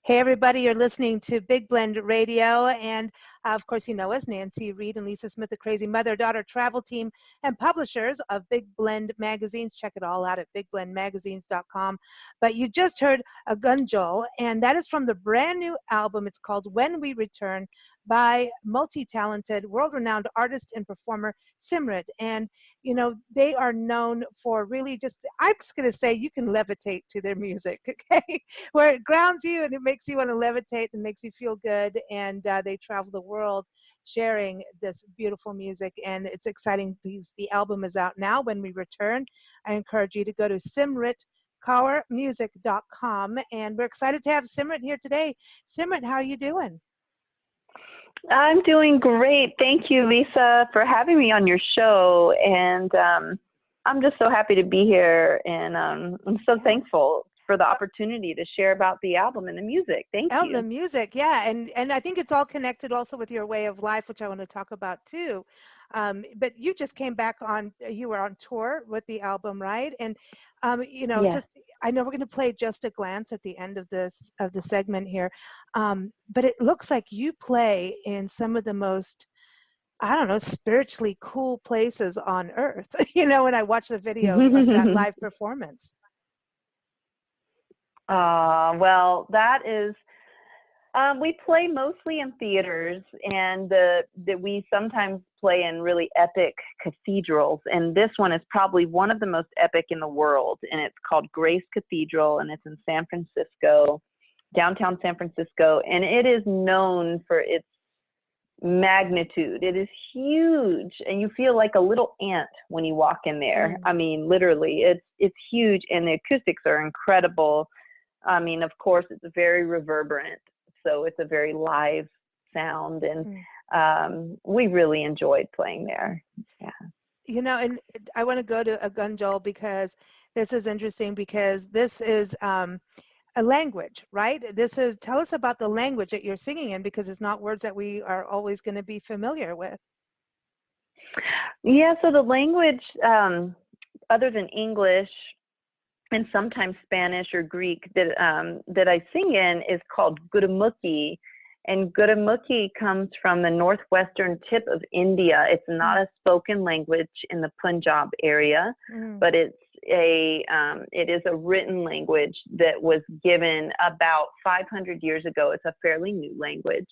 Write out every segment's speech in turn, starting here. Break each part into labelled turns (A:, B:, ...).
A: Hey, everybody, you're listening to Big Blend Radio. And of course, you know us, Nancy Reed and Lisa Smith, the crazy mother-daughter travel team and publishers of Big Blend magazines. Check it all out at bigblendmagazines.com. But you just heard a Gunjol, and that is from the brand new album. It's called When We Return by multi-talented, world-renowned artist and performer Simrit. And, you know, they are known for really just, I'm just going to say you can levitate to their music, okay? Where it grounds you and it makes you want to levitate and makes you feel good. And they travel the world sharing this beautiful music. And it's exciting because the album is out now. When we return, I encourage you to go to simritkaurmusic.com. And we're excited to have Simrit here today. Simrit, how are you doing?
B: I'm doing great. Thank you, Lisa, for having me on your show. And I'm just so happy to be here. And I'm so thankful for the opportunity to share about the album and the music. Thank you.
A: The music, yeah. And I think it's all connected also with your way of life, which I want to talk about too. But you just came back you were on tour with the album, right? And, you know,
B: Yes.
A: I know we're going to play Just a Glance at the end of the segment here. But it looks like you play in some of the most, I don't know, spiritually cool places on earth, you know, when I watch the video of that live performance.
B: Well, that is, we play mostly in theaters, and we sometimes play in really epic cathedrals. And this one is probably one of the most epic in the world. And it's called Grace Cathedral, and it's in San Francisco, downtown San Francisco. And it is known for its magnitude. It is huge, and you feel like a little ant when you walk in there. I mean, literally, it's huge, and the acoustics are incredible. I mean, of course, it's very reverberant, so it's a very live sound, and we really enjoyed playing there. Yeah.
A: You know, and I want to go to a gunjol because this is interesting because this is a language, right? This is, tell us about the language that you're singing in because it's not words that we are always going to be familiar with.
B: Yeah, so the language, other than English and sometimes Spanish or Greek, that I sing in is called Gurumukhi. And Gurumukhi comes from the northwestern tip of India. It's not a spoken language in the Punjab area, but it is a written language that was given about 500 years ago. It's a fairly new language.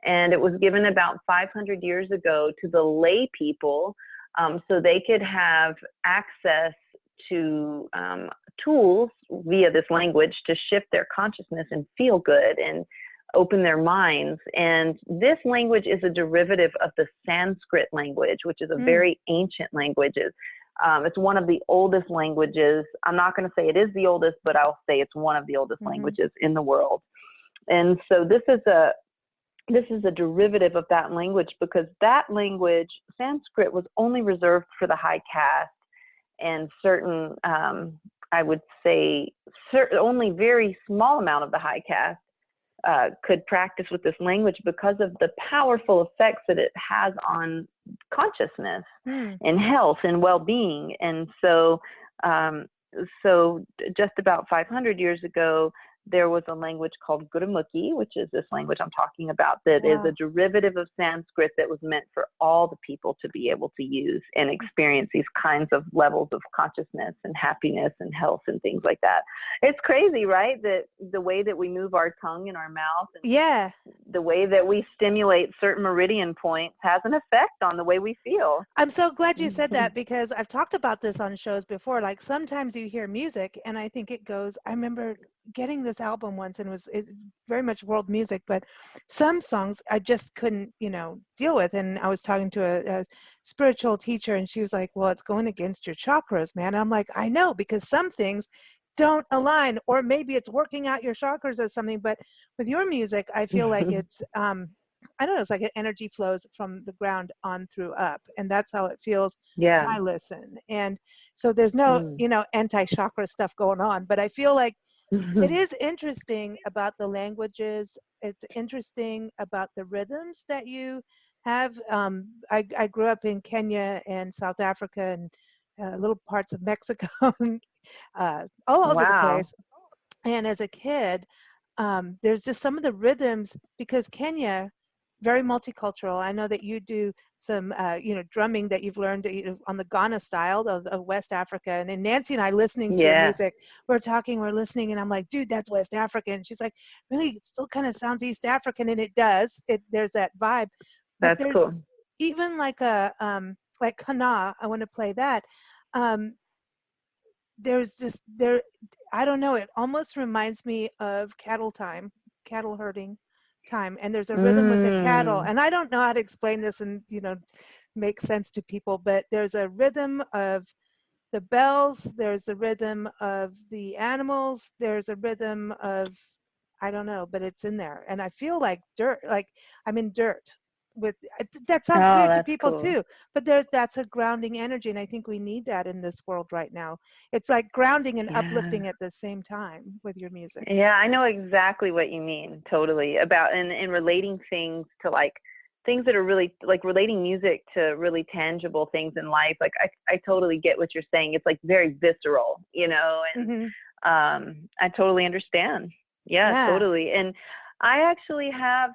B: And it was given about 500 years ago to the lay people so they could have access to tools via this language to shift their consciousness and feel good and open their minds. And this language is a derivative of the Sanskrit language, which is a very ancient language. It's one of the oldest languages. I'm not going to say it is the oldest, but I'll say it's one of the oldest languages in the world. And so this is a derivative of that language because that language, Sanskrit, was only reserved for the high caste and certain, I would say, only very small amount of the high caste could practice with this language because of the powerful effects that it has on consciousness and health and well-being. And so, so just about 500 years ago, there was a language called Gurumukhi, which is this language I'm talking about, that is a derivative of Sanskrit that was meant for all the people to be able to use and experience these kinds of levels of consciousness and happiness and health and things like that. It's crazy, right? That the way that we move our tongue and our mouth and the way that we stimulate certain meridian points has an effect on the way we feel.
A: I'm so glad you said that because I've talked about this on shows before. Like sometimes you hear music and I think it goes, I remember getting this album once and it very much world music, but some songs I just couldn't, deal with. And I was talking to a spiritual teacher and she was like, well, it's going against your chakras, man. I'm like, I know, because some things don't align, or maybe it's working out your chakras or something. But with your music, I feel like it's, I don't know, it's like an energy flows from the ground on through up. And that's how it feels when I listen. And so there's no, anti-chakra stuff going on, but I feel like it is interesting about the languages. It's interesting about the rhythms that you have. I grew up in Kenya and South Africa and little parts of Mexico, all over the place. And as a kid, there's just some of the rhythms because Kenya, very multicultural. I know that you do some, drumming that you've learned on the Ghana style of West Africa. And then Nancy and I listening to your music, we're listening, and I'm like, dude, that's West African. And she's like, really, it still kind of sounds East African, and it does. There's that vibe. But
B: That's cool.
A: Even like like Kana, I want to play that. There's just I don't know, it almost reminds me of cattle herding time, and there's a rhythm with the cattle, and I don't know how to explain this and make sense to people, but there's a rhythm of the bells, there's a rhythm of the animals, there's a rhythm of, I don't know, but it's in there, and I feel like dirt, like I'm in dirt with that. Sounds weird to people too, but that's a grounding energy, and I think we need that in this world right now. It's like grounding and uplifting at the same time with your music.
B: Yeah, I know exactly what you mean, totally, about and relating things to like things that are really like relating music to really tangible things in life. Like I totally get what you're saying. It's like very visceral, and I totally understand. Yeah, totally. And I actually have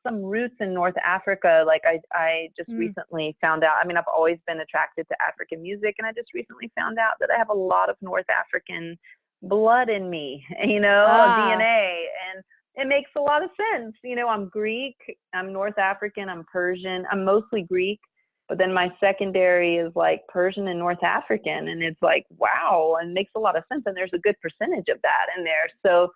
B: some roots in North Africa. Like I just recently found out, I mean, I've always been attracted to African music, and I just recently found out that I have a lot of North African blood in me, DNA, and it makes a lot of sense. I'm Greek, I'm North African, I'm Persian, I'm mostly Greek, but then my secondary is like Persian and North African, and it's like, wow, and it makes a lot of sense, and there's a good percentage of that in there. So,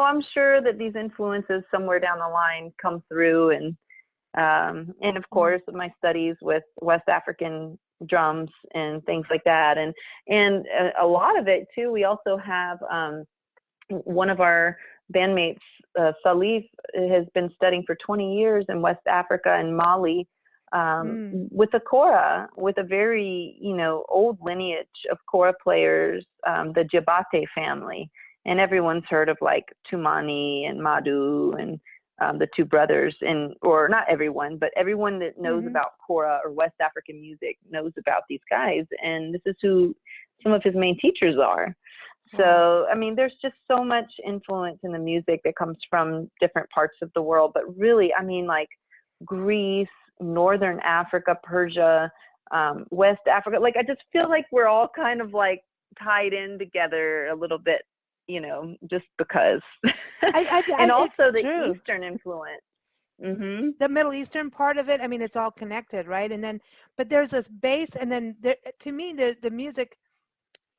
B: I'm sure that these influences somewhere down the line come through, and of course, my studies with West African drums and things like that. And a lot of it too, we also have one of our bandmates, Salif, has been studying for 20 years in West Africa and Mali, with the kora, with a very, old lineage of kora players, the Jabate family. And everyone's heard of like Tumani and Madu and the two brothers, or not everyone, but everyone that knows about kora or West African music knows about these guys. And this is who some of his main teachers are. So, I mean, there's just so much influence in the music that comes from different parts of the world. But really, I mean, like Greece, Northern Africa, Persia, West Africa. Like, I just feel like we're all kind of like tied in together a little bit, just because. And also the
A: true.
B: Eastern influence.
A: The Middle Eastern part of it, I mean, it's all connected, right? And then, but there's this bass, and then to me, the music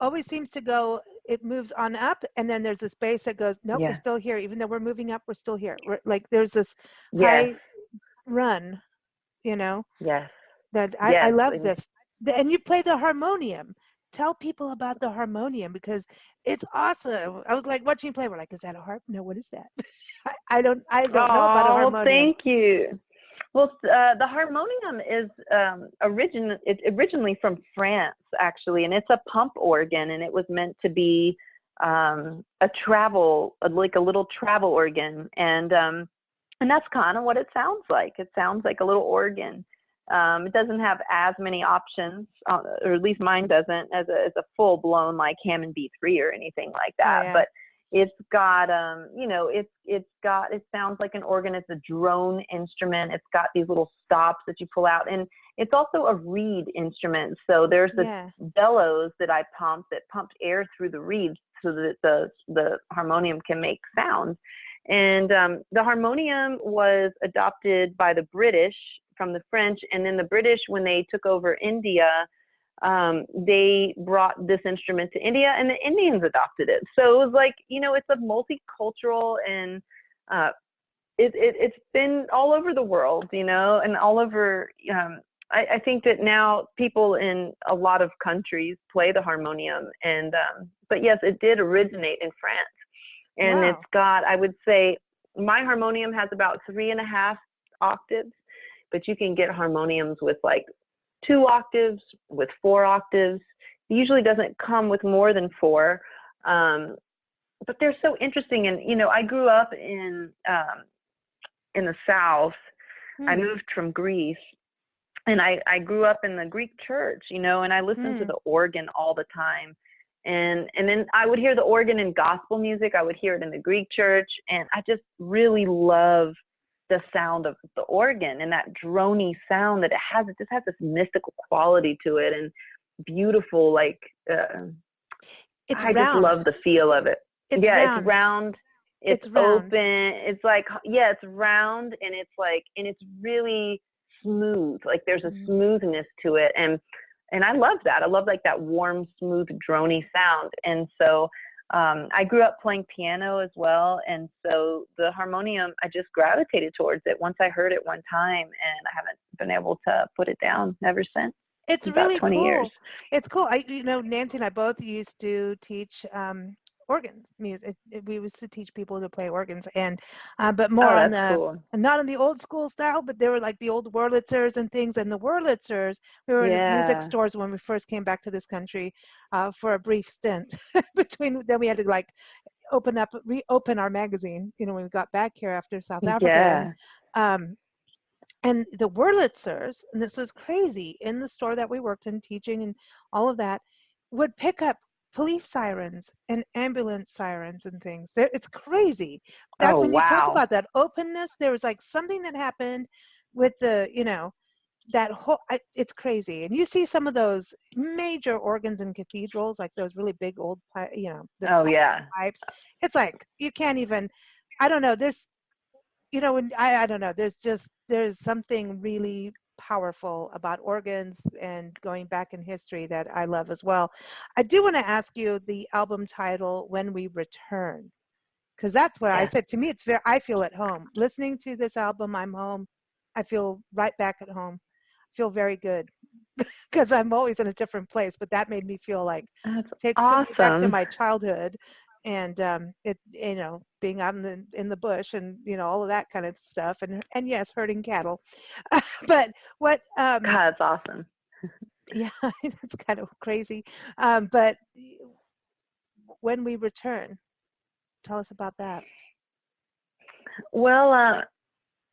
A: always seems to go, it moves on up, and then there's this bass that goes, nope, we're still here. Even though we're moving up, we're still here. We're like, there's this high run,
B: Yes.
A: that I love this. And you play the harmonium. Tell people about the harmonium, because it's awesome. I was like watching you play. We're like, is that a harp? No, what is that? I don't know about a harmonium.
B: Thank you. Well, the harmonium is originally from France, actually, and it's a pump organ, and it was meant to be like a little travel organ, and that's kind of what it sounds like. It sounds like a little organ. It doesn't have as many options, or at least mine doesn't, as a full-blown like Hammond B3 or anything like that. But it's got, it sounds like an organ. It's a drone instrument. It's got these little stops that you pull out, and it's also a reed instrument. So there's the bellows that I pump that pumps air through the reeds so that the harmonium can make sound. And the harmonium was adopted by the British from the French, and then the British, when they took over India, they brought this instrument to India, and the Indians adopted it. So it was like, it's a multicultural, and it's been all over the world, and all over. I think that now people in a lot of countries play the harmonium, and but yes, it did originate in France, and it's got, I would say, my harmonium has about 3.5 octaves, but you can get harmoniums with like 2 octaves, with 4 octaves. It usually doesn't come with more than 4, but they're so interesting. And I grew up in the South. I moved from Greece, and I grew up in the Greek church, and I listened to the organ all the time. And then I would hear the organ in gospel music. I would hear it in the Greek church, and I just really love the sound of the organ and that drony sound that it has. It just has this mystical quality to it, and beautiful, like I just love the feel of it. It's round. It's open. It's like, it's round, and it's like, and it's really smooth. Like there's a smoothness to it, and I love that. I love like that warm, smooth, drony sound. And so I grew up playing piano as well, and so the harmonium, I just gravitated towards it once I heard it one time, and I haven't been able to put it down ever since.
A: It's
B: about
A: really
B: 20
A: cool.
B: years.
A: It's cool. Nancy and I both used to teach organs music. We used to teach people to play organs, and but more on the not on the old school style, but they were like the old Wurlitzers and things. And the Wurlitzers, we were in music stores when we first came back to this country for a brief stint. Then we had to like reopen our magazine, when we got back here after South Africa. And the Wurlitzers, and this was crazy, in the store that we worked in teaching and all of that, would pick up police sirens and ambulance sirens and things. It's crazy. That's when you talk about that openness. There was like something that happened with the, that whole, it's crazy. And you see some of those major organs in cathedrals, like those really big old, pipes. It's like, you can't even, I don't know, there's, I don't know, there's something really powerful about organs and going back in history that I love as well. I do want to ask you the album title, When We Return, because that's what I said. To me, I feel at home. Listening to this album, I'm home. I feel right back at home. I feel very good. because I'm always in a different place. But that made me feel like
B: That's
A: took me back to
B: awesome.
A: my childhood, and it being out in the bush and all of that kind of stuff, and yes, herding cattle. But what
B: God, it's awesome.
A: yeah, it's kind of crazy. But when we return, tell us about that.
B: Well,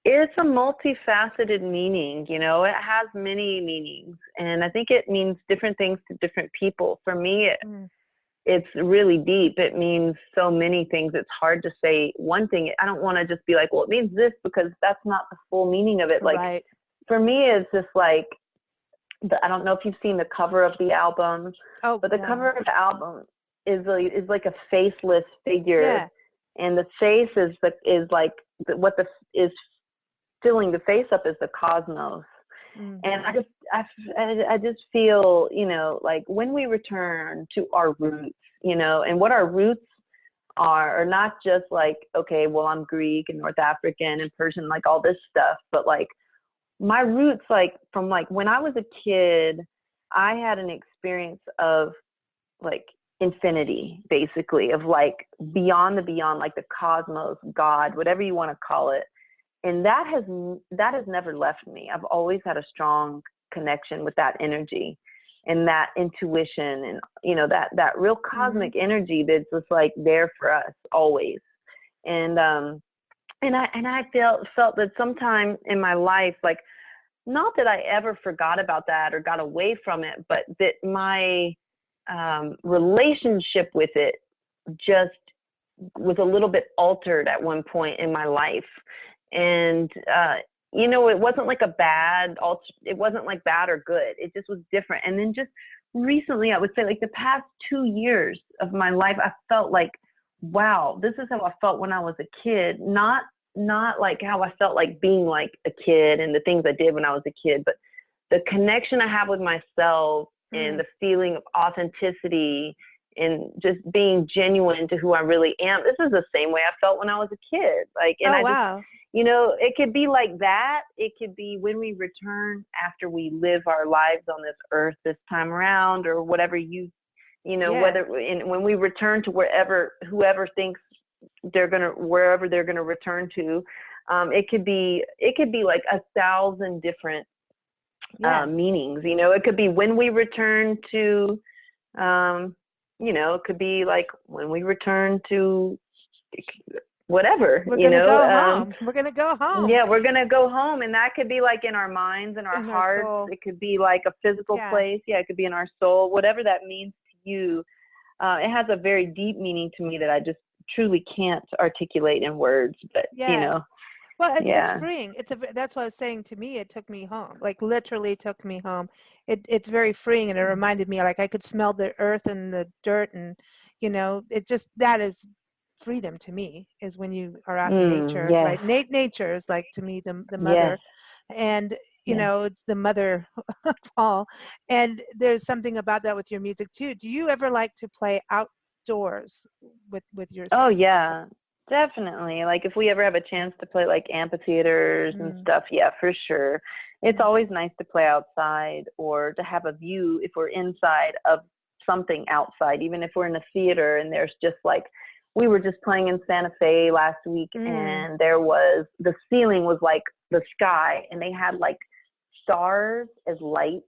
B: it's a multifaceted meaning, it has many meanings, and I think it means different things to different people. For me,
A: Mm,
B: it's really deep. It means so many things. It's hard to say one thing. I don't want to just be like, well, it means this, because that's not the full meaning of it. Like,
A: right.
B: for me, it's just like, I don't know if you've seen the cover of the album,
A: Oh,
B: but the
A: yeah.
B: cover of the album is like a faceless figure,
A: Yeah.
B: and the face is like what is filling the face up is the cosmos.
A: Mm,
B: And I just feel, like when we return to our roots, and what our roots are not just like, okay, well, I'm Greek and North African and Persian, like all this stuff, but like my roots, like from like when I was a kid, I had an experience of like infinity, basically, of like beyond the beyond, like the cosmos, God, whatever you want to call it. And that has never left me. I've always had a strong connection with that energy and that intuition, and that real
A: mm-hmm.
B: cosmic energy that's just like there for us always. And I felt that sometime in my life, like, not that I ever forgot about that or got away from it, but that my relationship with it just was a little bit altered at one point in my life. And, it wasn't like it wasn't like bad or good. It just was different. And then just recently, I would say like the past 2 years of my life, I felt like, wow, this is how I felt when I was a kid. Not like how I felt like being like a kid and the things I did when I was a kid, but the connection I have with myself and the feeling of authenticity and just being genuine to who I really am. This is the same way I felt when I was a kid. Like, and
A: Oh,
B: I just,
A: wow.
B: it could be like that. It could be when we return after we live our lives on this earth this time around, or whatever
A: Yeah.
B: when we return to whoever thinks wherever they're gonna return to. It could be like 1,000 different
A: Yeah.
B: meanings. It could be when we return to, it could be like when we return to whatever,
A: We're gonna go home. We're gonna go home.
B: yeah, we're going to go home. And that could be like in our minds and our
A: In our
B: hearts.
A: soul.
B: It could be like a physical
A: Yeah.
B: place. Yeah, it could be in our soul, whatever that means to you. It has a very deep meaning to me that I just truly can't articulate in words, but
A: Yeah. Well, it's
B: yeah.
A: freeing. That's what I was saying. To me, it took me home. Like literally took me home. It's very freeing, and it reminded me like I could smell the earth and the dirt, and it just that is freedom to me. Is when you are out in nature,
B: Yes.
A: right? Nature is like to me the
B: Yes.
A: mother, and
B: Yes.
A: it's the mother of all. And there's something about that with your music too. Do you ever like to play outdoors with your?
B: Oh yeah, definitely. Like if we ever have a chance to play like amphitheaters and
A: Mm,
B: stuff, yeah, for sure. It's
A: mm,
B: always nice to play outside or to have a view if we're inside of something outside, even if we're in a theater and there's just like, we were just playing in Santa Fe last week,
A: mm.
B: and the ceiling was like the sky, and they had like stars as lights.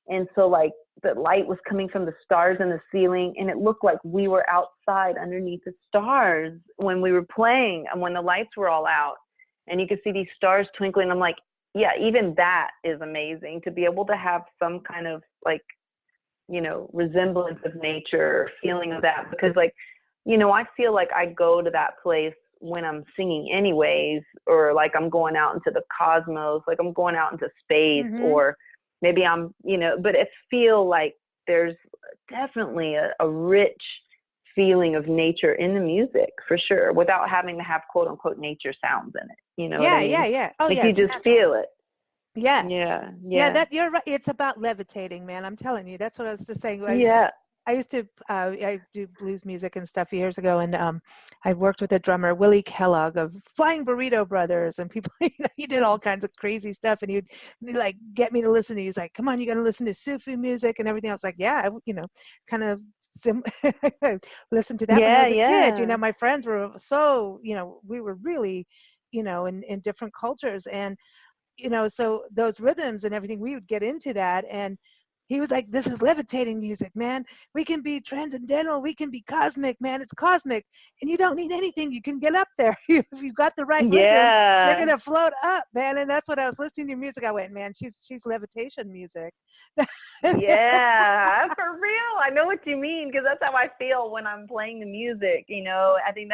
B: And so like the light was coming from the stars in the ceiling, and it looked like we were outside underneath the stars when we were playing and when the lights were all out, and you could see these stars twinkling. I'm like, yeah, even that is amazing, to be able to have some kind of like, resemblance of nature, feeling of that, because like, I feel like I go to that place when I'm singing anyways, or like I'm going out into the cosmos, like I'm going out into space,
A: Mm-hmm.
B: or maybe I'm, but it feel like there's definitely a rich feeling of nature in the music, for sure, without having to have quote unquote nature sounds in it. You know what I
A: Yeah,
B: mean?
A: yeah, yeah. Oh,
B: Like
A: yeah,
B: you
A: it's
B: just
A: natural.
B: feel it.
A: Yeah.
B: Yeah.
A: Yeah,
B: Yeah.
A: that you're right. It's about levitating, man. I'm telling you. That's what I was just saying.
B: Yeah.
A: I used to I do blues music and stuff years ago, and I worked with a drummer, Willie Kellogg of Flying Burrito Brothers, and people, he did all kinds of crazy stuff, and he'd like get me to listen. He's like, "Come on, you got to listen to Sufi music and everything." I was like, "Yeah, kind of." Listened to that when I
B: Yeah,
A: was a kid.
B: yeah.
A: My friends were so, we were really, in different cultures, and so those rhythms and everything, we would get into that. And he was like, this is levitating music, man. We can be transcendental. We can be cosmic, man. It's cosmic. And you don't need anything. You can get up there. If you've got the right rhythm, you're
B: Yeah.
A: going to float up, man. And that's what I was listening to your music. I went, man, she's levitation music.
B: Yeah, for real. I know what you mean because that's how I feel when I'm playing the music. I think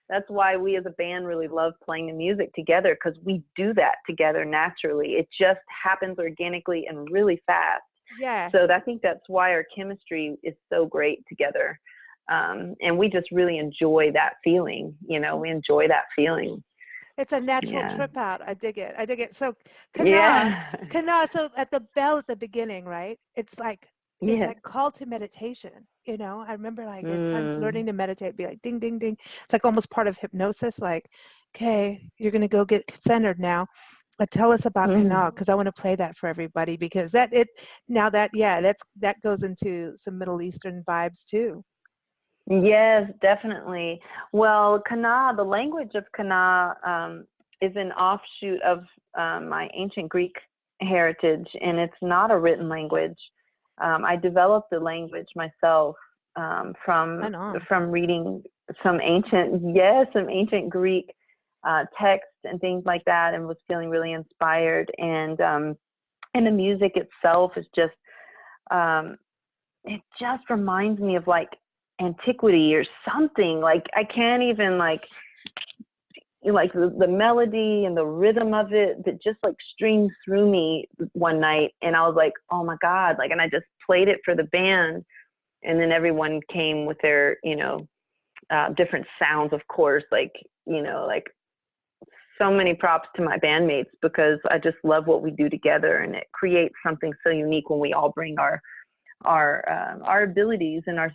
B: that's why we as a band really love playing the music together because we do that together naturally. It just happens organically and really fast.
A: Yeah.
B: So I think that's why our chemistry is so great together. And we just really enjoy that feeling. We enjoy that feeling.
A: It's a natural
B: Yeah.
A: trip out. I dig it. I dig it. So
B: Yeah.
A: kana. So at the bell at the beginning, right? It's like
B: Yeah.
A: call to meditation. I remember like at times
B: Mm.
A: learning to meditate, be like ding, ding, ding. It's like almost part of hypnosis. Like, okay, you're gonna go get centered now. Tell us about kana because I want to play that for everybody because that goes into some Middle Eastern vibes too.
B: Yes, definitely. Well, Kana, the language of Kana is an offshoot of my ancient Greek heritage, and it's not a written language. I developed the language myself
A: Right on.
B: from reading some ancient Greek texts and things like that, and was feeling really inspired. And the music itself is just it just reminds me of like antiquity or something. Like I can't even like the melody and the rhythm of it that just like streamed through me one night, and I was like, oh my god, and I just played it for the band, and then everyone came with their different sounds, of course, like so many props to my bandmates because I just love what we do together, and it creates something so unique when we all bring our abilities and our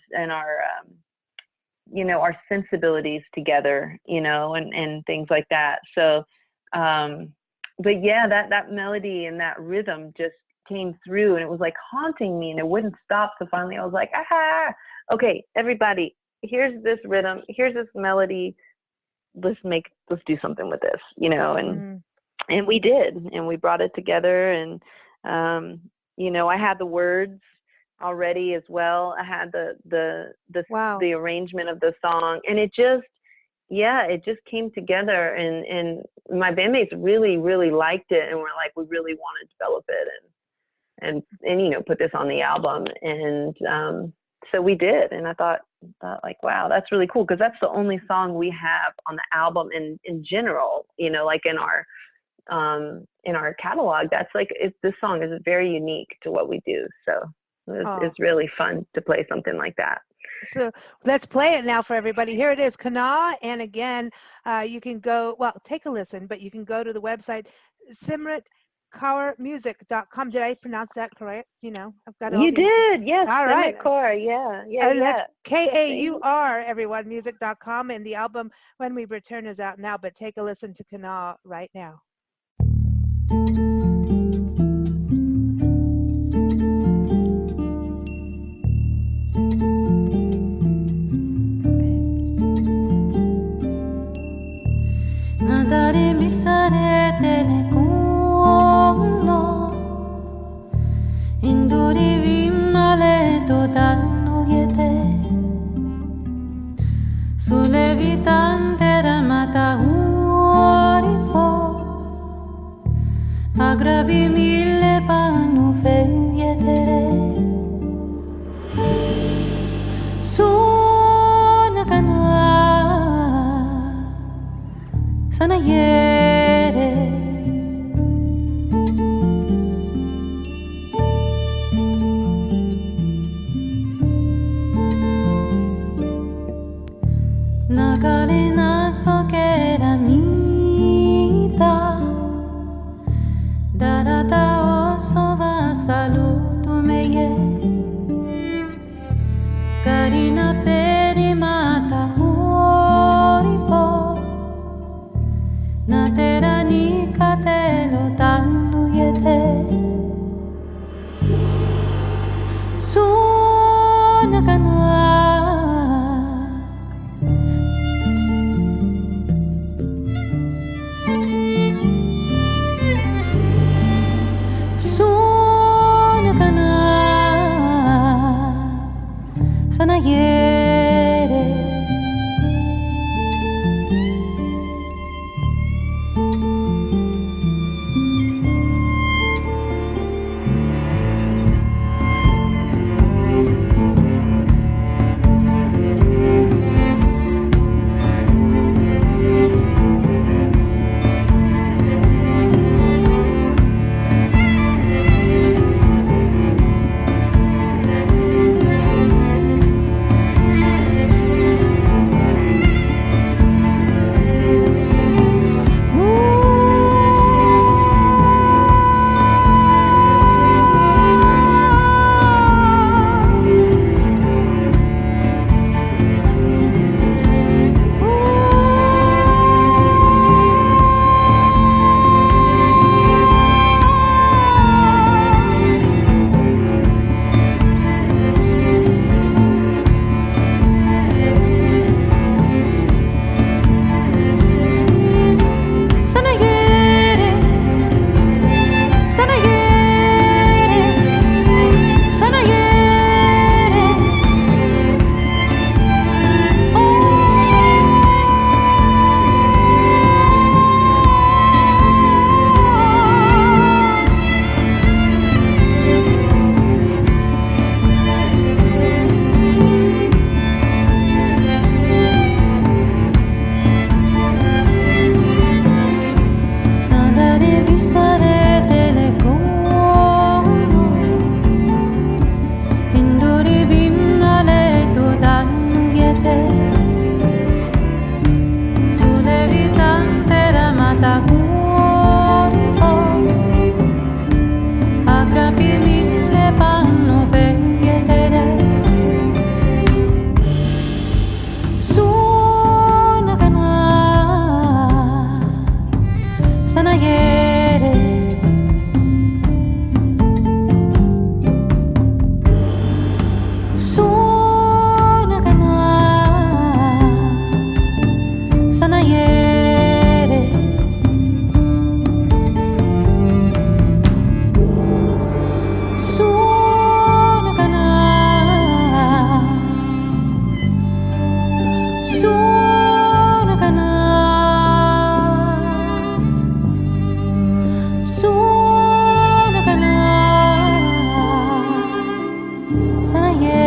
B: our sensibilities together, and things like that. So, but yeah, that melody and that rhythm just came through, and it was like haunting me, and it wouldn't stop. So finally, I was like, aha, okay, everybody, here's this rhythm, here's this melody. Let's do something with this, and we did, and we brought it together, and I had the words already as well. I had the arrangement of the song, and it just came together, and my bandmates really, really liked it, and we're like, we really want to develop it and put this on the album. And so we did, and I thought like, wow, that's really cool because that's the only song we have on the album in general, like in our catalog. That's like this song is very unique to what we do. So it's really fun to play something like that.
A: So let's play it now for everybody. Here it is, Kana. And again, you can take a listen, but you can go to the website, simritkaurmusic.com. Did I pronounce that correct? I've got all
B: You
A: these.
B: did, yes.
A: All right.
B: Simrit Kaur, yeah.
A: And that's Kaur, everyone, music.com. And the album, When We Return, is out now, but take a listen to Kana right now.
C: Nadare misare telecono Induri vimale to danno yete Sule vitante ramata uorifo Agrabi mille panu fevietere Sona kana Sana yere Nagale na sokera mita Darata osova salutu meye ieri. Suona kana, suona kana, suona kana, sana ieri.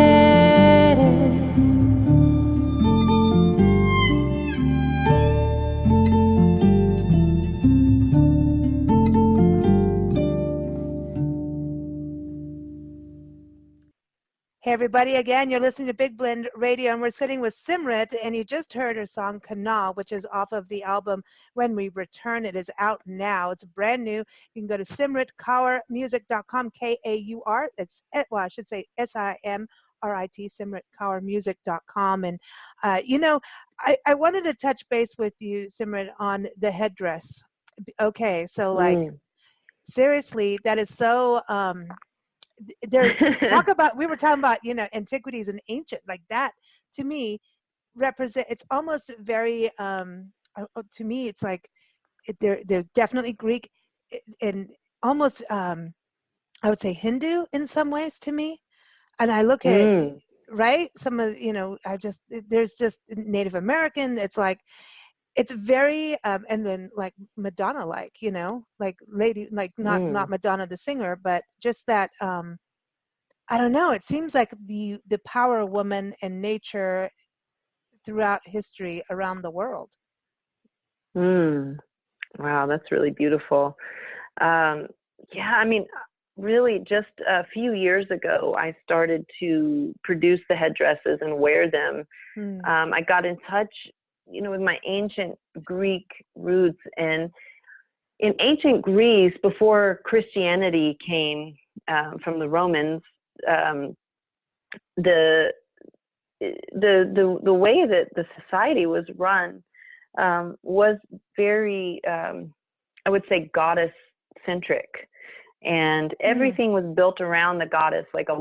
A: Hey, everybody, again, you're listening to Big Blend Radio, and we're sitting with Simrit, and you just heard her song Kana, which is off of the album When We Return. It is out now. It's brand new. You can go to simritkaurmusic.com, K-A-U-R. It's, well, I should say S-I-M-R-I-T, simritkaurmusic.com. And, you know, I wanted to touch base with you, Simrit, on the headdress. Okay, so, like, seriously, that is so... there's talk about, we were talking about, you know, antiquities and ancient, like that to me represent, it's almost very to me it's like there's definitely Greek and almost I would say Hindu in some ways to me. And I look at right, some of, you know, there's just Native American, it's like it's very and then like Madonna, like, you know, like lady, like not Madonna the singer, but just that I don't know. It seems like the power of woman and nature throughout history around the world.
B: Wow, that's really beautiful. Yeah, I mean, really just a few years ago, I started to produce the headdresses and wear them. I got in touch, you know, with my ancient Greek roots. And in ancient Greece, before Christianity came from the Romans, the way that the society was run was very, I would say, goddess centric, and everything was built around the goddess. Like the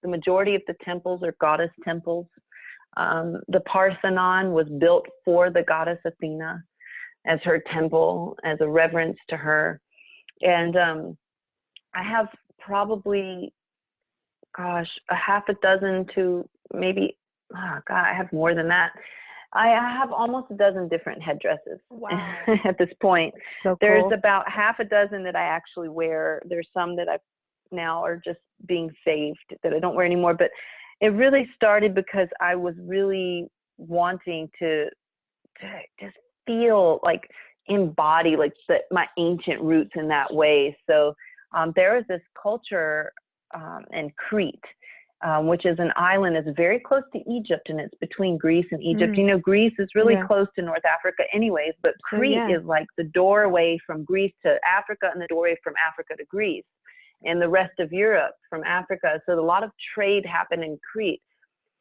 B: majority of the temples are goddess temples. The Parthenon was built for the goddess Athena as her temple, as a reverence to her. And I have probably, gosh, a half a dozen to maybe, I have more than that. I have almost a dozen different headdresses.
A: Wow.
B: At this point.
A: So
B: There's
A: cool.
B: about half a dozen that I actually wear. There's some that I now are just being saved that I don't wear anymore. But it really started because I was really wanting to just feel like, embody like my ancient roots in that way. So there is this culture in Crete, which is an island that's very close to Egypt, and it's between Greece and Egypt. You know, Greece is really close to North Africa anyways, but Crete is like the doorway from Greece to Africa and the doorway from Africa to Greece and the rest of Europe from Africa. So a lot of trade happened in Crete.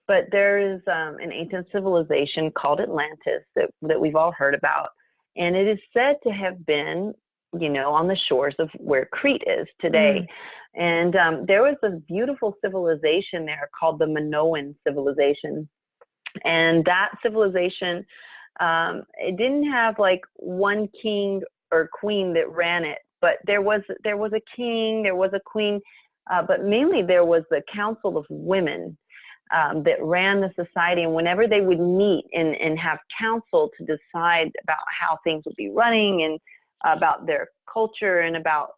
B: But there is an ancient civilization called Atlantis that we've all heard about. And it is said to have been, you know, on the shores of where Crete is today. And there was a beautiful civilization there called the Minoan civilization. And that civilization, it didn't have like one king or queen that ran it, but there was a king, there was a queen, but mainly there was the council of women that ran the society. And whenever they would meet and have council to decide about how things would be running and about their culture and about,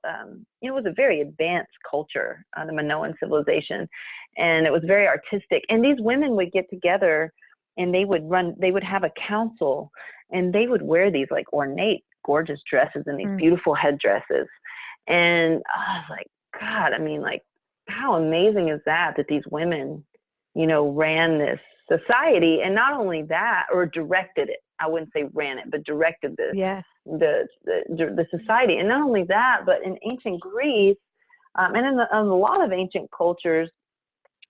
B: it was a very advanced culture, the Minoan civilization. And it was very artistic. And these women would get together and they would have a council, and they would wear these like ornate, gorgeous dresses and these beautiful headdresses. And I was like, God, I mean, like, how amazing is that these women, you know, ran this society. And not only that, or directed it, I wouldn't say ran it, but directed the society. And not only that, but in ancient Greece, and in a lot of ancient cultures,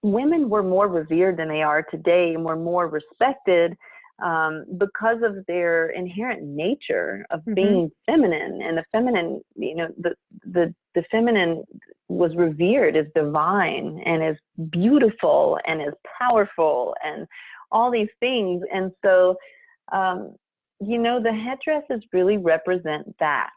B: women were more revered than they are today, and were more respected because of their inherent nature of being feminine. And the feminine, you know, the feminine was revered as divine and as beautiful and as powerful and all these things. And so, you know, the headdresses really represent that.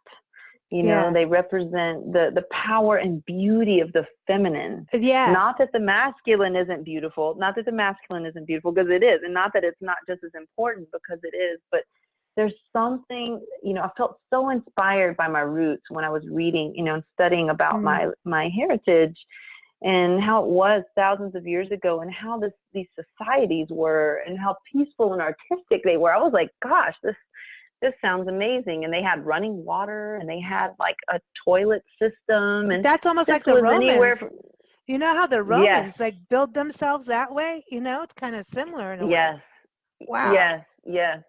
B: You know,
A: Yeah.
B: they represent the power and beauty of the feminine.
A: Yeah.
B: Not that the masculine isn't beautiful, because it is, and not that it's not just as important, because it is, but there's something, you know, I felt so inspired by my roots when I was reading, you know, and studying about my heritage and how it was thousands of years ago, and how these societies were, and how peaceful and artistic they were. I was like, gosh, this sounds amazing. And they had running water, and they had like a toilet system, and
A: That's almost
B: this
A: like the
B: was anywhere
A: Romans.
B: from,
A: You know how the
B: yes,
A: Romans like build themselves that way? You know, it's kind of similar in a way.
B: yes,
A: Wow.
B: yes.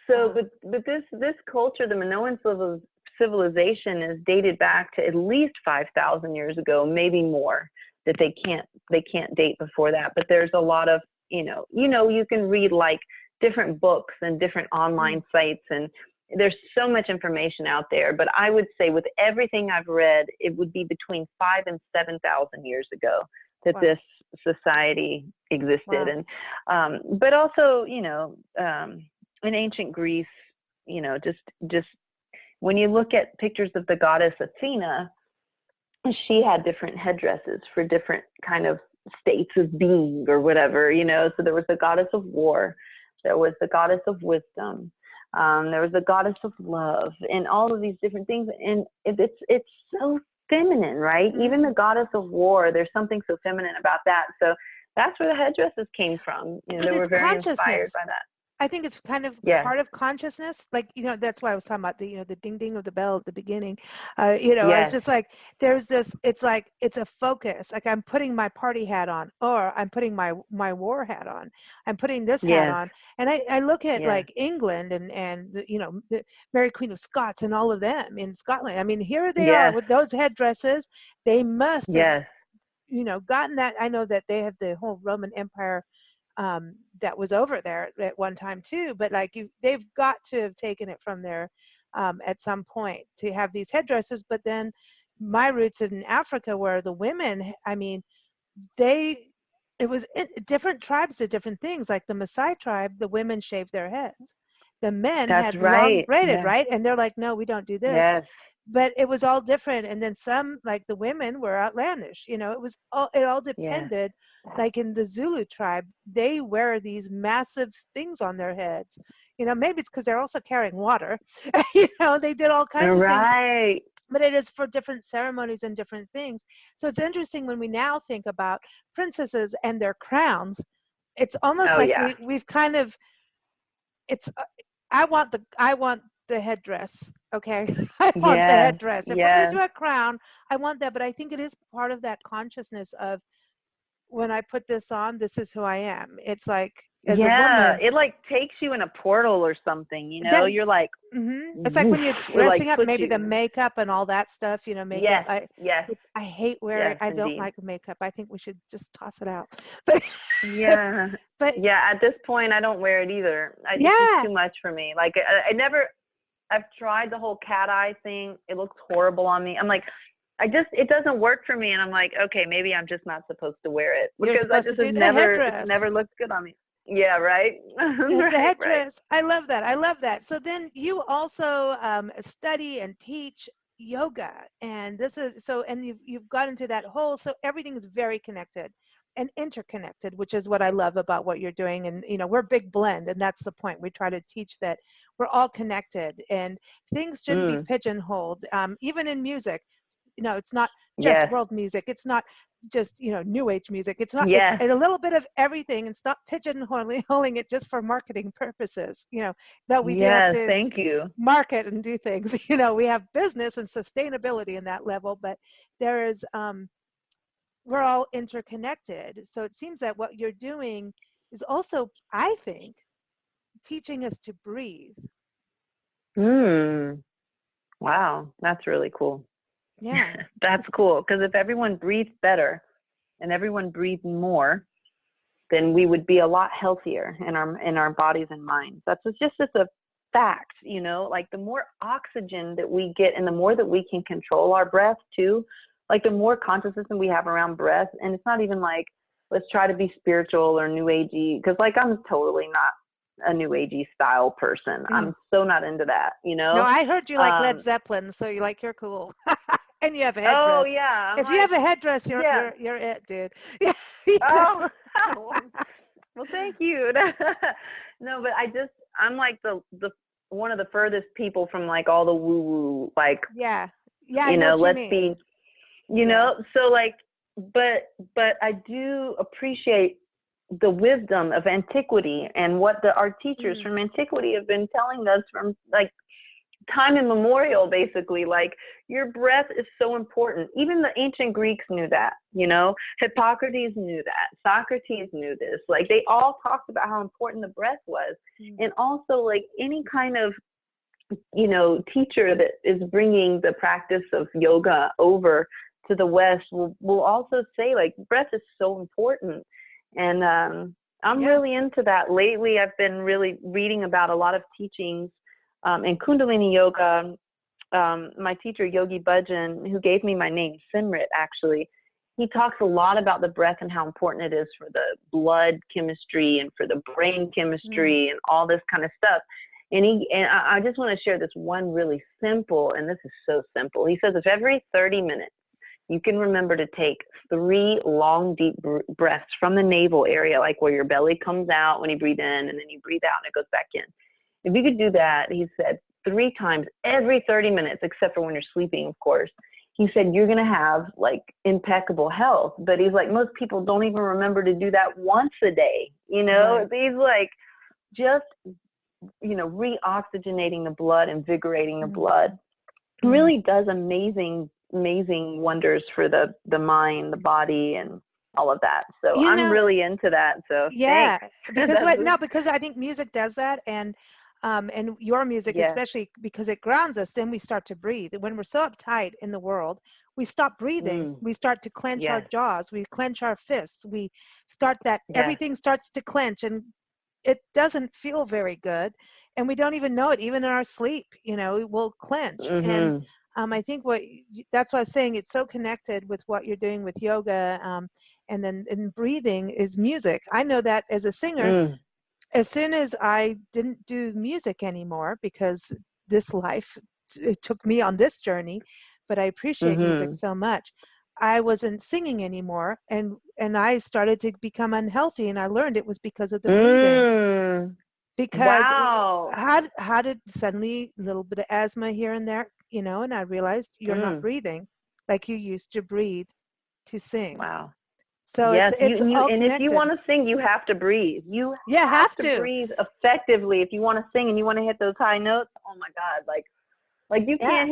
B: So,
A: Wow.
B: but this culture, the Minoan civilization, is dated back to at least 5,000 years ago, maybe more. That they can't date before that. But there's a lot of, you know, you can read like different books and different online sites, and there's so much information out there. But I would say, with everything I've read, it would be between 5,000 and 7,000 years ago that
A: Wow.
B: this society existed.
A: Wow.
B: And but also, you know, in ancient Greece, you know, just when you look at pictures of the goddess Athena, she had different headdresses for different kind of states of being or whatever, you know. So there was the goddess of war, there was the goddess of wisdom, there was the goddess of love, and all of these different things. And it's so feminine, right? Even the goddess of war, there's something so feminine about that. So that's where the headdresses came from. You know,
A: But
B: they were
A: it's
B: very inspired
A: consciousness.
B: by that.
A: I think it's kind of
B: Yes,
A: part of consciousness. Like, you know, that's why I was talking about the, you know, the ding ding of the bell at the beginning. You know, I was
B: yes,
A: just like, there's this, it's like, it's a focus. Like I'm putting my party hat on, or I'm putting my war hat on. I'm putting this hat
B: yes,
A: on. And I look at
B: yes,
A: like England and the, you know, the Mary Queen of Scots and all of them in Scotland. I mean, here they are
B: yes,
A: with those headdresses. They must have,
B: yes,
A: you know, gotten that. I know that they had the whole Roman Empire that was over there at one time too, but like they've got to have taken it from there at some point to have these headdresses. But then my roots in Africa, where the women, I mean, they, it was different tribes did different things. Like the Maasai tribe, the women shaved their heads, the men
B: that's
A: had long
B: right.
A: braided,
B: Yes,
A: right? And they're like, no, we don't do this.
B: yes,
A: But it was all different. And then some, like the women were outlandish, you know. It all
B: yes,
A: depended. Like in the Zulu tribe, they wear these massive things on their heads, you know. Maybe it's because they're also carrying water. You know, they did all kinds of things,
B: right.
A: but it is for different ceremonies and different things. So it's interesting when we now think about princesses and their crowns. It's almost
B: Oh
A: like
B: yeah,
A: we've kind of, it's I want the headdress. Okay. I want the
B: yes,
A: headdress. If we're going to
B: yes.
A: do a crown, I want that. But I think it is part of that consciousness of, when I put this on, this is who I am. It's like, as a
B: Yeah,
A: woman,
B: it like takes you in a portal or something, you know?
A: that
B: You're like,
A: it's like
B: woof,
A: when you're
B: it like
A: dressing up,
B: puts
A: maybe the
B: you.
A: makeup and all that stuff, you know, makeup.
B: Yes, yes,
A: Which I hate wearing.
B: yes,
A: I don't
B: indeed.
A: like makeup. I think we should just toss it out. But,
B: Yeah,
A: but
B: yeah. At this point, I don't wear it either. It's just
A: yeah,
B: too much for me. Like, I've tried the whole cat eye thing. It looks horrible on me. I'm like, it doesn't work for me. And I'm like, okay, maybe I'm just not supposed to wear it,
A: you're
B: because
A: supposed to do the
B: it's
A: headdress.
B: never looked good on me. Yeah, right.
A: It's a
B: Right, right.
A: headdress. I love that. I love that. So then you also study and teach yoga, and this is so. And you've got into that whole. So everything is very connected and interconnected, which is what I love about what you're doing. And you know, we're Big Blend, and that's the point. We try to teach that we're all connected, and things shouldn't be
B: Mm,
A: pigeonholed. Even in music, you know, it's not just
B: yes,
A: world music. It's not just, you know, new age music. It's not, it's
B: yes,
A: a little bit of everything, and stop pigeonholing it just for marketing purposes, you know, that we do have
B: yes.
A: to
B: Thank you.
A: market and do things. You know, we have business and sustainability in that level, but there is we're all interconnected. So it seems that what you're doing is also, I think, teaching us to breathe.
B: Mm, wow, that's really cool.
A: Yeah.
B: That's cool, because if everyone breathed better and everyone breathed more, then we would be a lot healthier in our bodies and minds. That's just a fact, you know. Like the more oxygen that we get, and the more that we can control our breath too, like the more consciousness we have around breath. And it's not even like let's try to be spiritual or new agey, because like I'm totally not a new agey style person. I'm so not into that, you
A: No,
B: know.
A: I heard you like Led Zeppelin, so you're cool. And you have a
B: Oh
A: headdress.
B: yeah, I'm
A: If you
B: like,
A: have a headdress, you're
B: yeah.
A: you're it, dude. Yeah. You
B: Oh,
A: know?
B: well, thank you. No, but I'm like the one of the furthest people from like all the woo woo, like,
A: Yeah. Yeah, I
B: you
A: know
B: know,
A: what you
B: let's
A: mean.
B: be, you
A: Yeah.
B: know, so like, but I do appreciate the wisdom of antiquity and what our teachers from antiquity have been telling us from like time immemorial, basically. Like, your breath is so important. Even the ancient Greeks knew that, you know. Hippocrates knew that. Socrates knew this. Like, they all talked about how important the breath was. And also, like, any kind of, you know, teacher that is bringing the practice of yoga over to the West will also say, like, breath is so important. And I'm really into that. Lately, I've been really reading about a lot of teachings in Kundalini Yoga. My teacher, Yogi Bhajan, who gave me my name, Simrit, actually, he talks a lot about the breath and how important it is for the blood chemistry and for the brain chemistry and all this kind of stuff. And I just want to share this one really simple, and this is so simple. He says, if every 30 minutes you can remember to take 3 long, deep breaths from the navel area, like where your belly comes out when you breathe in, and then you breathe out and it goes back in. If you could do that, he said, 3 times every 30 minutes, except for when you're sleeping, of course, he said, you're going to have like impeccable health. But he's like, most people don't even remember to do that once a day. You know, he's like, just, you know, reoxygenating the blood, invigorating the blood really does amazing wonders for the mind, the body, and all of that. So
A: You
B: I'm
A: know,
B: really into that. So
A: yeah,
B: thanks.
A: because I think music does that, and your music,
B: Yeah.
A: especially because it grounds us, then we start to breathe. When we're so uptight in the world, we stop breathing. We start to clench our
B: Yes.
A: jaws. We clench our fists. We start
B: Yes.
A: everything starts to clench, and it doesn't feel very good. And we don't even know it. Even in our sleep, you know, we'll clench. And I think that's why I was saying it's so connected with what you're doing with yoga. And then in breathing is music. I know that as a singer, as soon as I didn't do music anymore, because this life, it took me on this journey, but I appreciate music so much. I wasn't singing anymore, and I started to become unhealthy, and I learned it was because of the breathing. Because
B: Wow.
A: how did suddenly a little bit of asthma here and there, you know, and I realized you're not breathing like you used to breathe to sing.
B: Wow.
A: So
B: Yes,
A: it's all
B: and if you
A: connected.
B: want to sing, you have to breathe. You
A: Yeah,
B: have
A: have
B: to
A: to.
B: breathe effectively if you want to sing and you want to hit those high notes. Oh my God, like you
A: Yeah.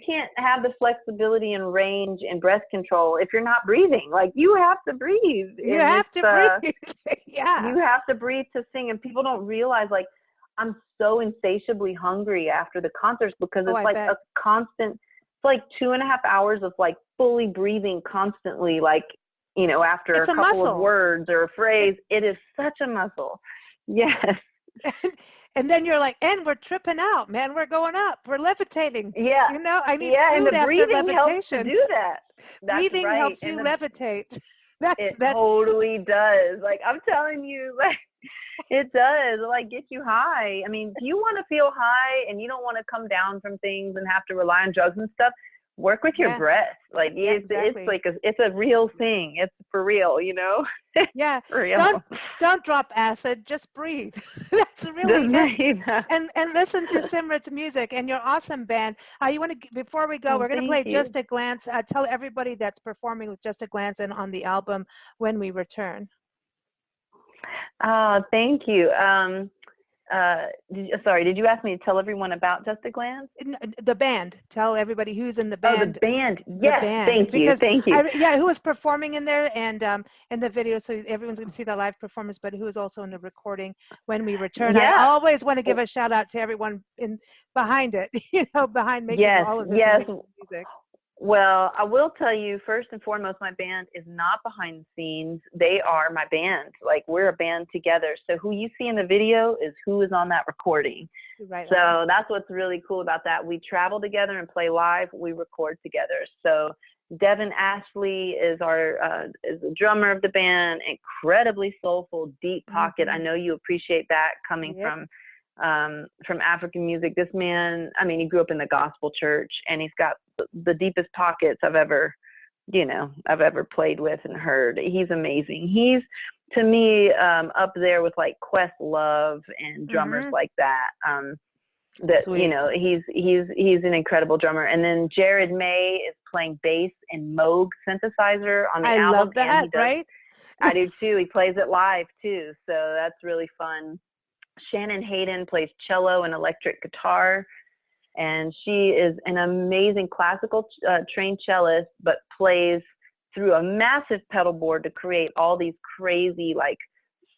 B: can't have the flexibility and range and breath control if you're not breathing. Like, you have to breathe,
A: You
B: and
A: have
B: it's
A: to breathe. Yeah.
B: you have to breathe to sing. And people don't realize, like, I'm so insatiably hungry after the concerts because
A: Oh,
B: it's
A: I
B: like
A: bet.
B: a constant. It's like 2.5 hours of like fully breathing constantly, like, you know, after
A: It's
B: a
A: a
B: couple of
A: muscle.
B: words or a phrase. It is such a muscle. Yes.
A: And then you're like, and we're tripping out, man. We're going up. We're levitating.
B: Yeah.
A: You know, I need
B: Yeah. And the
A: food after
B: breathing helps to
A: levitation.
B: do that. That's
A: Breathing
B: right.
A: helps
B: And
A: you levitate.
B: it
A: That's
B: totally does. Like, I'm telling you, like, it does, like, get you high. I mean, if you want to feel high and you don't want to come down from things and have to rely on drugs and stuff, work with your
A: yeah.
B: breath. Like,
A: Yeah,
B: it's
A: exactly.
B: like it's a real thing. It's for real, you know.
A: Yeah.
B: For real.
A: Don't drop acid, just breathe. That's really
B: Just
A: it.
B: breathe.
A: And listen to Simrit's music and your awesome band. You want to, before we go,
B: Oh,
A: we're going to
B: thank
A: play
B: you.
A: Just a Glance. Tell everybody that's performing with Just a Glance and on the album When We Return.
B: Oh, thank you. Sorry, did you ask me to tell everyone about Just a Glance?
A: The band. Tell everybody who's in the
B: Oh, the
A: band.
B: band.
A: The
B: Yes,
A: band,
B: thank you.
A: because
B: Thank you.
A: who was performing in there and in the video, so everyone's going to see the live performance, but who was also in the recording When We Return. I
B: Yeah.
A: always want to give a shout out to everyone behind it, you know, behind making
B: Yes,
A: all of this
B: yes.
A: amazing music.
B: Well, I will tell you, first and foremost, my band is not behind the scenes. They are my band. Like, we're a band together. So who you see in the video is who is on that recording.
A: Right.
B: So that's what's really cool about that. We travel together and play live. We record together. So Devin Ashley is is the drummer of the band. Incredibly soulful, deep pocket. I know you appreciate that coming from African music. This man, I mean, he grew up in the gospel church, and he's got the deepest pockets I've ever played with and heard. He's amazing. He's, to me, up there with like Questlove and drummers like that.
A: Sweet.
B: He's an incredible drummer. And then Jared May is playing bass and Moog synthesizer on the album.
A: I love that, right?
B: I do too. He plays it live too, so that's really fun. Shannon Hayden plays cello and electric guitar, and she is an amazing classical trained cellist, but plays through a massive pedal board to create all these crazy like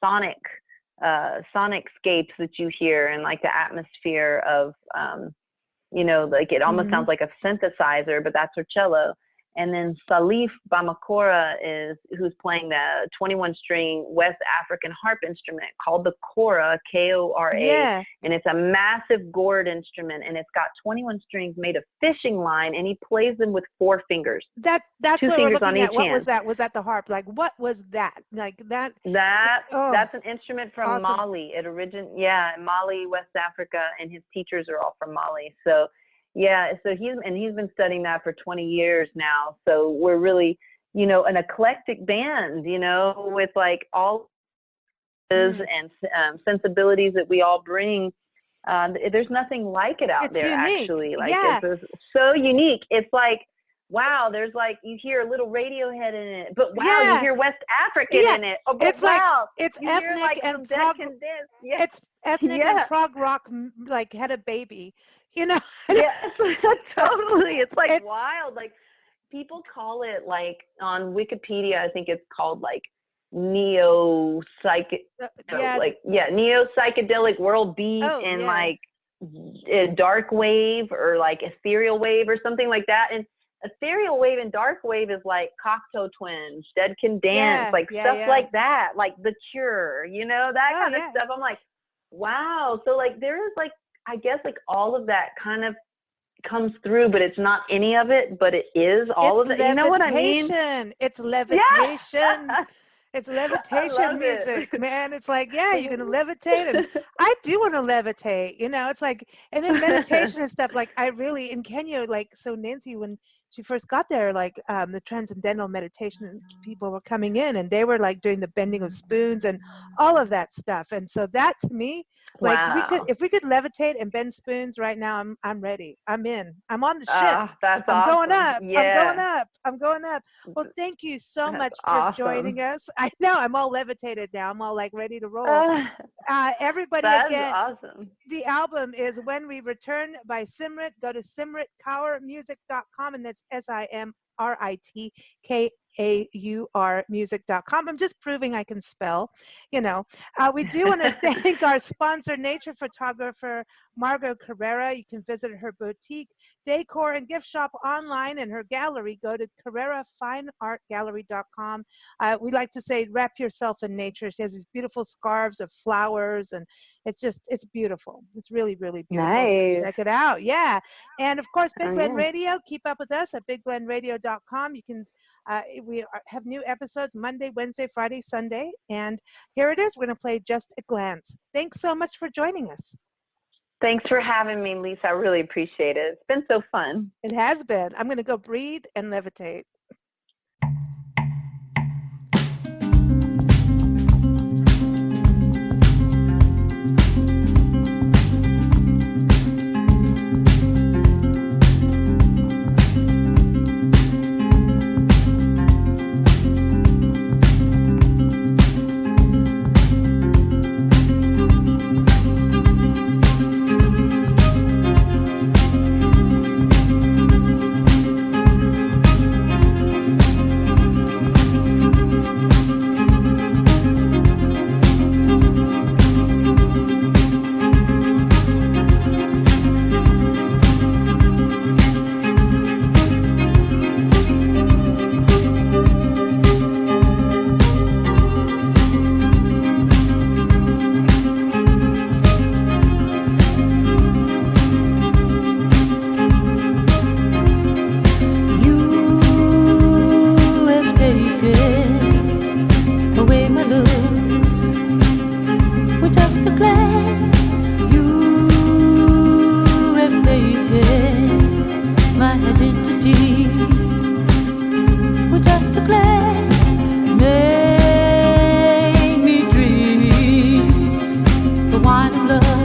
B: sonicscapes that you hear, and like the atmosphere of like it almost sounds like a synthesizer, but that's her cello. And then Salif Bamakora who's playing the 21-string West African harp instrument called the kora, K-O-R-A.
A: Yeah.
B: And it's a massive gourd instrument, and it's got 21 strings made of fishing line, and he plays them with 4 fingers.
A: That's
B: Two
A: what we're
B: fingers on
A: looking at.
B: each
A: What
B: hand.
A: was that? Was that the harp? Like, what was that? Like that?
B: That's an instrument from
A: awesome.
B: Mali. Mali, West Africa, and his teachers are all from Mali. So he's been studying that for 20 years now. So we're really, an eclectic band, with like all and sensibilities that we all bring. There's nothing like it out there,
A: unique.
B: Actually. Like,
A: yeah.
B: It's so unique. It's like, wow, there's like, you hear a little Radiohead in it, but wow, you hear West African in it. Oh, but
A: it's wow,
B: like,
A: it's ethnic
B: like
A: and prog. It's ethnic and prog rock, like had a baby,
B: Yes, totally. It's like wild. Like people call it, like on Wikipedia, I think it's called like neo psychedelic world beat and like dark wave or like ethereal wave or something like that. And ethereal wave and dark wave is like Cocteau Twins, Dead Can Dance, stuff like that, like The Cure, that kind of stuff. I'm like, wow. So like there is like, I guess like all of that kind of comes through, but it's not any of it, but it is all of it. You know what I mean?
A: It's levitation. It's levitation music,
B: it.
A: Man. It's like, you're going to levitate. And I do want to levitate, it's like, and then meditation and stuff, like I really, in Kenya, like, so Nancy, when she first got there, like the transcendental meditation people were coming in, and they were like doing the bending of spoons and all of that stuff. And so that to me, like if we could levitate and bend spoons right now, I'm ready. I'm in. I'm on the ship.
B: That's
A: I'm
B: awesome.
A: going up.
B: Yeah.
A: I'm going up. Well, thank you so
B: That's
A: much for
B: awesome.
A: joining us. I know I'm all levitated now. I'm all like ready to roll. Everybody,
B: that's
A: again,
B: awesome.
A: The album is When We Return by Simrit. Go to simritkaurmusic.com, and that's SIMRITKAUR music.com. I'm just proving I can spell, We do want to thank our sponsor, nature photographer Margot Carrera. You can visit her boutique, decor, and gift shop online, and her gallery. Go to carrerafineartgallery.com. We like to say, wrap yourself in nature. She has these beautiful scarves of flowers, and it's beautiful. It's really, really beautiful.
B: Nice.
A: So check it out. Yeah. And of course, Big Blend Radio, keep up with us at bigblendradio.com. You can, we have new episodes Monday, Wednesday, Friday, Sunday. And here it is. We're going to play Just a Glance. Thanks so much for joining us.
B: Thanks for having me, Lisa. I really appreciate it. It's been so fun.
A: It has been. I'm going to go breathe and levitate.
C: wine of love.